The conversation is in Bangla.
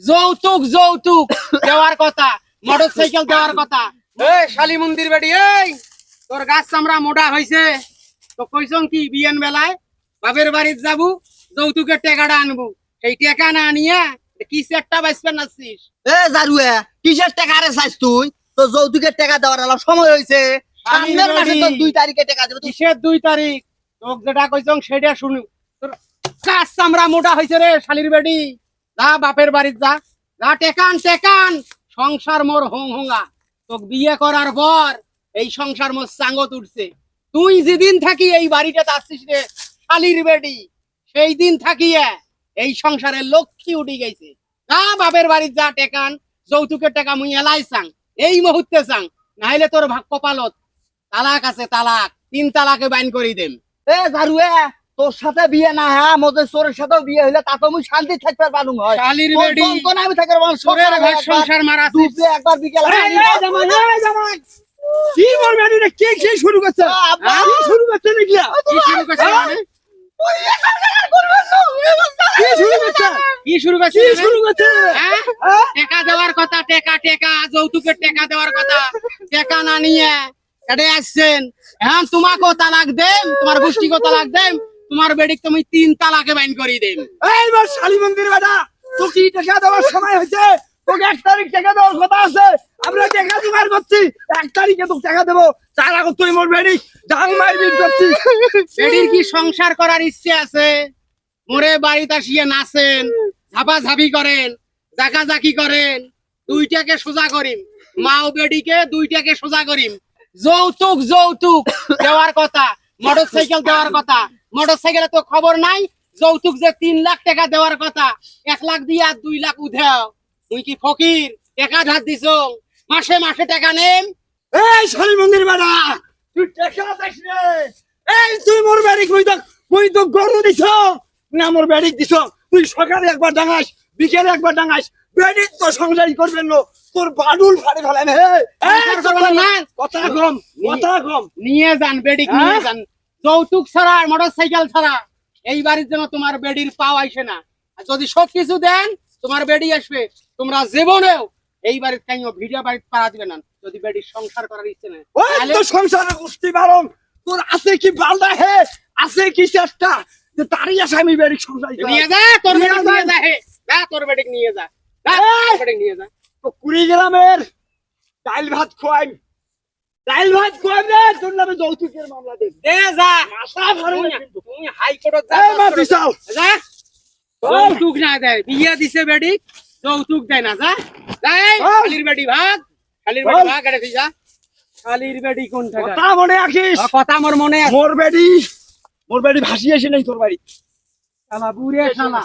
যৌতুক যৌতুক দেওয়ার কথা, মোটরসাইকেল দেওয়ার কথা। এই শালি মন্দির বাড়ি, এই তোর গাছ চামড়া মোটা হইছে, তো কইছং কি বিয়েন বেলায় বাপের বাড়িতে যাবো, যৌতুকের টাকাটা আনবো, সেই টাকা না নিয়ে কি সেটটা বাইসবেন নাছিস? এ জারুয়ে কিসের টাকা রে চাইছ তুই? তো যৌতুকের টাকা দেওয়ার আলাপ সময় হয়েছে, সামনের মাসে তো 2 তারিখে টাকা দেব। কিসের 2 তারিখ? তোক যেটা কইছং সেটা শুনু। তোর গাছ চামড়া মোটা হইছে রে শালির বেডি, যা বাপের বাড়িতে যা, যা টেকান টেকান, সংসার মোর হং হংা। তোক বিয়ে করার পর এই সংসার মোর চাঙ্গত উঠছে। তুই যেদিন থাকি এই বাড়িটাতে আসছিস রে শালির বেডি, সেই দিন থাকিয়ে এই সংসারের লক্ষ্মী উঠি গেছে। যা বাপের বাড়িতে যা টেকান, যৌতুকের টাকা মুই এলাই চাং, এই মুহূর্তে চাং, নাইলে তোর ভাগ কপালত তালাক আছে, তালাক 3 তালাকে বাইন করি দেম। এ জারুয়ে তোর সাথে বিয়ে না হ্যাঁ মোদের চোরের সাথেও বিয়ে হইলে তা তো মুই শান্তি থাকতে পারুম হয়। শালির তোর বেডি, যন্ত্রণা আমি থাকতে পারবো না। চোরের ঘর সংসার মারাছিস। দুপুরে একবার বিকেলে জামাই, কি বলবে এটা কে কি শুরু করছে? আব্বা কি শুরু করছে নাকি? কি শুরু করছিস মানে? কি শুরু করছে? কি শুরু কি করছিস? শুরু করছে? হ্যাঁ? টাকা দেওয়ার কথা, টাকা টাকা, যৌতুকের টাকা দেওয়ার কথা, টাকা না নিয়ে এডে আসছেন। এখন তোমাকেও তালাক দেম, তোমার গোষ্ঠীকেও তালাক দেম, তোমার বেডিক তুমি 3 তালাকে বাইন করি দেম। এইবার শালি মন্দির বেটা তো কি টাকা দেওয়ার সময় হয়েছে? তোকে 1 তারিখ টাকা দেওয়ার কথা আছে, আমরা টাকা জোগাড় করছি, 1 তারিখে তোকে টাকা দেবো, তার আগে তুই মোর বেড়ি ডাং মারবি করছিস। বেডির কি সংসার করার ইচ্ছে আছে? মোরে বাড়িতে আসিয়ে নাচেন, ঝাপাঝাপি করেন, জাকাজাকি করেন, 2টাকে সোজা করিম, মাও বেডিকে 2টাকে সোজা করিম। যৌতুক যৌতুক দেওয়ার কথা, মোটরসাইকেল দেওয়ার কথা, মোটরসাইকেলে তো খবর নাই। যৌতুক যে 3 লাখ টাকা দেওয়ার কথা, 1 লাখ দিয়া 2 লাখ উধাও। তুই কি ফকির? টাকা ধার দিছ, মাসে মাসে টাকা নেম। এই শালি মন্দির বেটা তুই টাকা দিস রে। এই তুই মোর বেড়ি কই তো গরু দিছ না মোর বেড়ি দিছ? তুই সকালে একবার ডাঙাস, বিকেলে একবার ডাঙাস, বেড়ি তো সংসারই করবেন না, তোর বাডুল ফাড়ে ফেলেন। হে সংসার করবেন না? কথা কম, কথা কম। নিয়ে যান বেডিক, নিয়ে যান। যৌতুক ছাড়া আর মোটরসাইকেল ছাড়া এই বাড়ির জন্য তোমার বেডির পাও আইসে না। আর যদি সব কিছু দেন তোমার বেডি আসবে। তোমরা জীবনেও এই বাড়ির কাইও ভিডিও বাড়িতে পারা দিবে না যদি বেডির সংসার করার ইচ্ছে না। ওই তো সংসারে গোষ্ঠী বারণ, তোর আছে কি বালদা? হে আছে কি চেষ্টা যে তারই আসে আমি বেড়ি সংসারী করার? নিয়ে যা তোর বেডিক, নিয়ে যা, হে যা তোর বেডিক নিয়ে যা, যা তোর বেডিক নিয়ে যা। তো 20 গ্রামের ডাইল ভাত খোয়াই, ডাইল ভাত খোয়াই রে, তোর নামে যৌতুকের মামলা দে। দে যা, মাথা ভরে না কিন্তু। তুমি হাইকোর্টে যা, এই মা বিশাল যা। যৌতুক না দেয়, বিয়ে দিছে বেডিক, যৌতুক দেয় না, যা যা। এই শালির বেডি ভাগ, শালির বেডি ভাগ, এটা যা। শালির বেডি কোন থাকা? কথা মনে রাখিস, কথা মোর মনে আছে। মোর বেড়ি ভাসিয়েছে নাই তোর বাড়ি। শালা বুড়ে শালা।